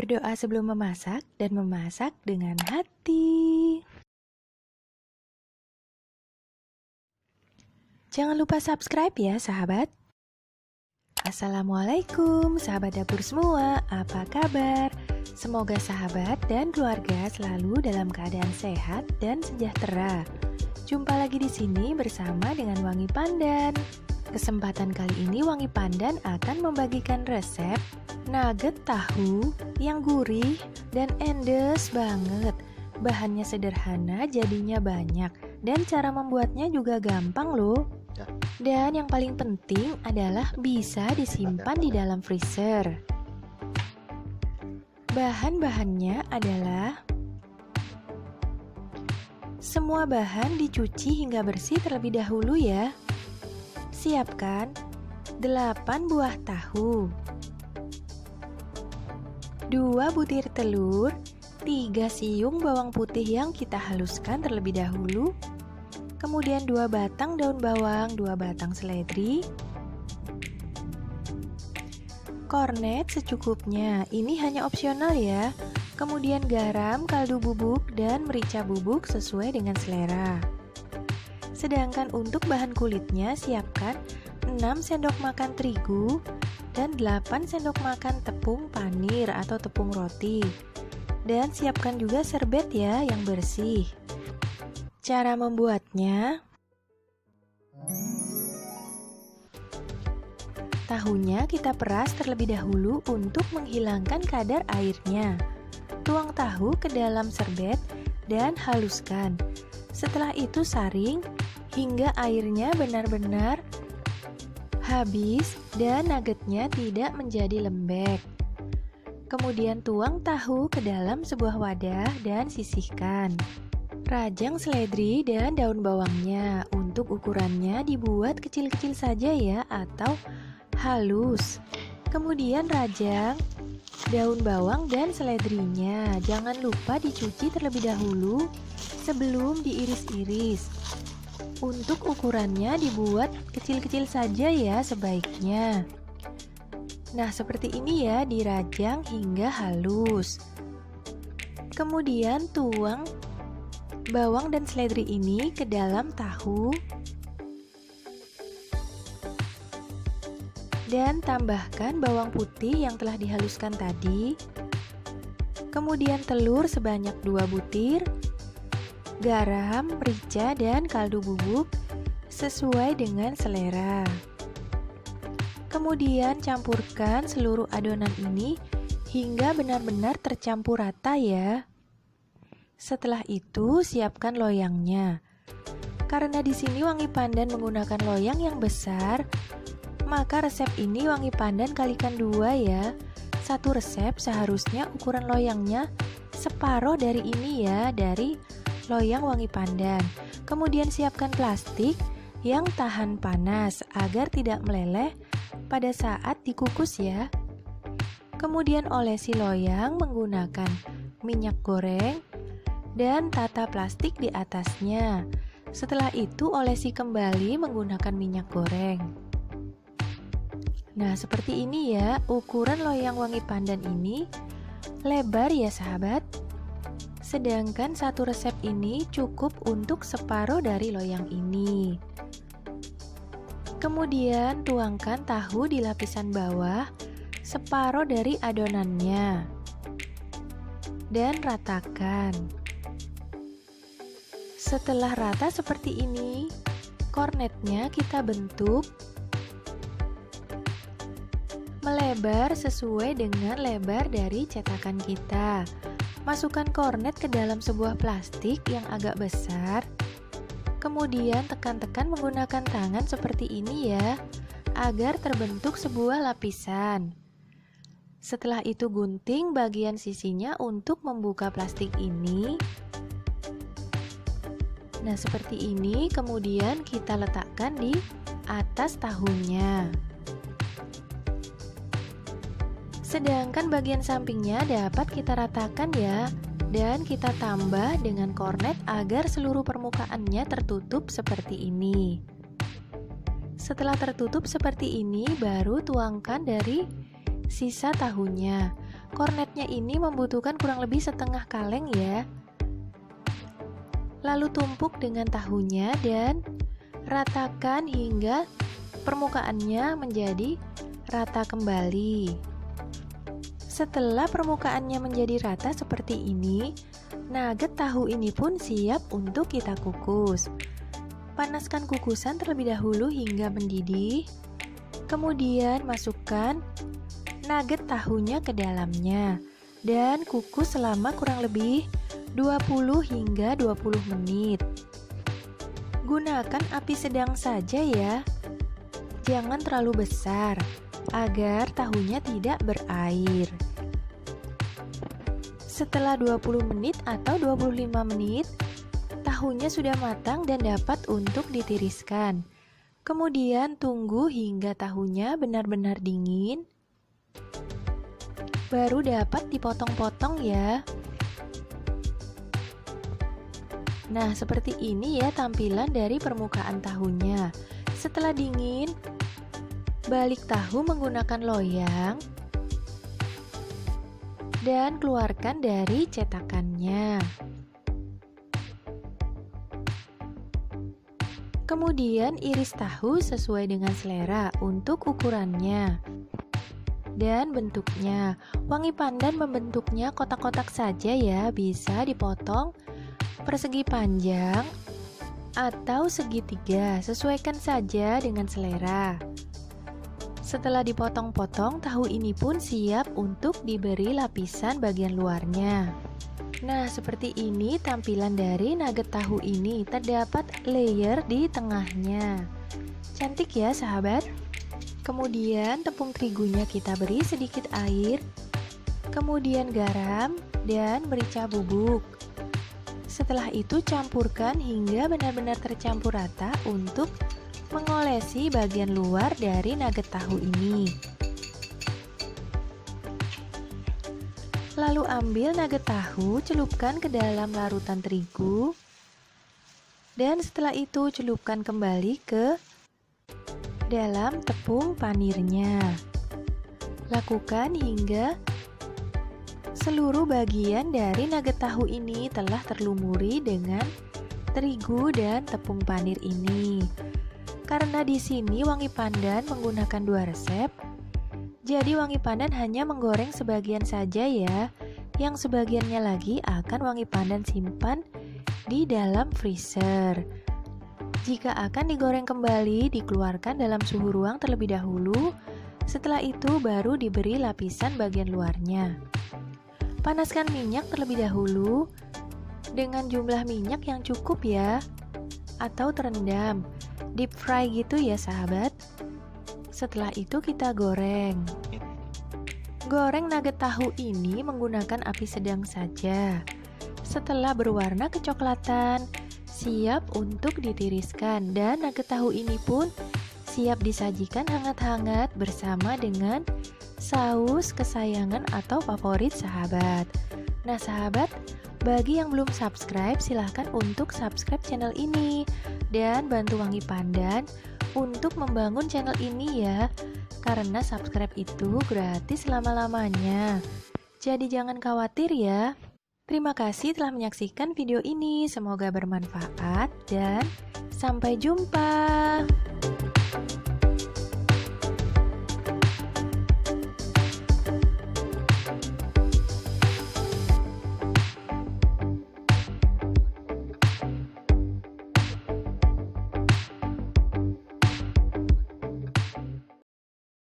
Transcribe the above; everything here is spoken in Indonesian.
Berdoa sebelum memasak dan memasak dengan hati. Jangan lupa subscribe ya sahabat. Assalamualaikum sahabat dapur semua, apa kabar? Semoga sahabat dan keluarga selalu dalam keadaan sehat dan sejahtera. Jumpa lagi di sini bersama dengan Wangi Pandan. Kesempatan kali ini Wangi Pandan akan membagikan resep nugget tahu yang gurih dan endes banget. Bahannya sederhana, jadinya banyak, dan cara membuatnya juga gampang loh. Dan yang paling penting adalah bisa disimpan di dalam freezer. Bahan-bahannya adalah semua bahan dicuci hingga bersih terlebih dahulu ya. Siapkan 8 buah tahu, 2 butir telur, 3 siung bawang putih yang kita haluskan terlebih dahulu, kemudian 2 batang daun bawang, 2 batang seledri, kornet secukupnya, ini hanya opsional ya, kemudian garam, kaldu bubuk, dan merica bubuk sesuai dengan selera. Sedangkan untuk bahan kulitnya siapkan 6 sendok makan terigu dan 8 sendok makan tepung panir atau tepung roti. Dan siapkan juga serbet ya yang bersih. Cara membuatnya, tahunya kita peras terlebih dahulu untuk menghilangkan kadar airnya. Tuang tahu ke dalam serbet dan haluskan. Setelah itu saring hingga airnya benar-benar habis dan nuggetnya tidak menjadi lembek. Kemudian tuang tahu ke dalam sebuah wadah dan sisihkan. Rajang seledri dan daun bawangnya. Untuk ukurannya dibuat kecil-kecil saja ya atau halus. Kemudian rajang daun bawang dan seledrinya. Jangan lupa dicuci terlebih dahulu sebelum diiris-iris. Untuk ukurannya dibuat kecil-kecil saja ya sebaiknya. Nah, seperti ini ya, dirajang hingga halus. Kemudian tuang bawang dan seledri ini ke dalam tahu. Dan tambahkan bawang putih yang telah dihaluskan tadi. Kemudian telur sebanyak 2 butir. Garam, merica, dan kaldu bubuk sesuai dengan selera. Kemudian campurkan seluruh adonan ini hingga benar-benar tercampur rata ya. Setelah itu siapkan loyangnya. Karena di sini Wangi Pandan menggunakan loyang yang besar, maka resep ini Wangi Pandan kalikan 2 ya. Satu resep seharusnya ukuran loyangnya separuh dari ini ya, dari loyang Wangi Pandan. Kemudian siapkan plastik yang tahan panas agar tidak meleleh pada saat dikukus ya. Kemudian olesi loyang menggunakan minyak goreng dan tata plastik di atasnya. Setelah itu olesi kembali menggunakan minyak goreng. Nah, seperti ini ya ukuran loyang Wangi Pandan ini. Lebar ya sahabat. Sedangkan satu resep ini cukup untuk separuh dari loyang ini. Kemudian tuangkan tahu di lapisan bawah separuh dari adonannya. Dan ratakan. Setelah rata seperti ini, kornetnya kita bentuk melebar sesuai dengan lebar dari cetakan kita. Masukkan kornet ke dalam sebuah plastik yang agak besar. Kemudian tekan-tekan menggunakan tangan seperti ini ya, agar terbentuk sebuah lapisan. Setelah itu gunting bagian sisinya untuk membuka plastik ini. Nah, seperti ini. Kemudian kita letakkan di atas tahunya. Sedangkan bagian sampingnya dapat kita ratakan ya, dan kita tambah dengan kornet agar seluruh permukaannya tertutup seperti ini. Setelah tertutup seperti ini, baru tuangkan dari sisa tahunya. Kornetnya ini membutuhkan kurang lebih setengah kaleng ya. Lalu tumpuk dengan tahunya dan ratakan hingga permukaannya menjadi rata kembali. Setelah permukaannya menjadi rata seperti ini, nugget tahu ini pun siap untuk kita kukus. Panaskan kukusan terlebih dahulu hingga mendidih. Kemudian masukkan nugget tahunya ke dalamnya dan kukus selama kurang lebih 20 hingga 20 menit. Gunakan api sedang saja ya. Jangan terlalu besar agar tahunya tidak berair. Setelah 20 menit atau 25 menit, tahunya sudah matang dan dapat untuk ditiriskan. Kemudian tunggu hingga tahunya benar-benar dingin. Baru dapat dipotong-potong ya. Nah, seperti ini ya tampilan dari permukaan tahunya. Setelah dingin, balik tahu menggunakan loyang dan keluarkan dari cetakannya. Kemudian iris tahu sesuai dengan selera untuk ukurannya dan bentuknya. Wangi pandan membentuknya kotak-kotak saja ya, bisa dipotong persegi panjang atau segitiga, sesuaikan saja dengan selera. Setelah dipotong-potong, tahu ini pun siap untuk diberi lapisan bagian luarnya. Nah, seperti ini tampilan dari nugget tahu ini, terdapat layer di tengahnya. Cantik ya sahabat? Kemudian tepung terigunya kita beri sedikit air, kemudian garam dan merica bubuk. Setelah itu campurkan hingga benar-benar tercampur rata untuk mengolesi bagian luar dari nugget tahu ini. Lalu ambil nugget tahu, celupkan ke dalam larutan terigu, dan setelah itu celupkan kembali ke dalam tepung panirnya. Lakukan hingga seluruh bagian dari nugget tahu ini telah terlumuri dengan terigu dan tepung panir ini. Karena di sini wangi pandan menggunakan 2 resep, jadi wangi pandan hanya menggoreng sebagian saja ya. Yang sebagiannya lagi akan wangi pandan simpan di dalam freezer. Jika akan digoreng kembali, dikeluarkan dalam suhu ruang terlebih dahulu. Setelah itu baru diberi lapisan bagian luarnya. Panaskan minyak terlebih dahulu dengan jumlah minyak yang cukup ya, atau terendam, deep fry gitu ya sahabat. Setelah itu kita goreng. Goreng nugget tahu ini menggunakan api sedang saja. Setelah berwarna kecoklatan, siap untuk ditiriskan, dan nugget tahu ini pun siap disajikan hangat-hangat bersama dengan saus kesayangan atau favorit sahabat. Nah sahabat, bagi yang belum subscribe, silahkan untuk subscribe channel ini dan bantu Wangi Pandan untuk membangun channel ini ya, karena subscribe itu gratis selama-lamanya. Jadi jangan khawatir ya. Terima kasih telah menyaksikan video ini, semoga bermanfaat dan sampai jumpa.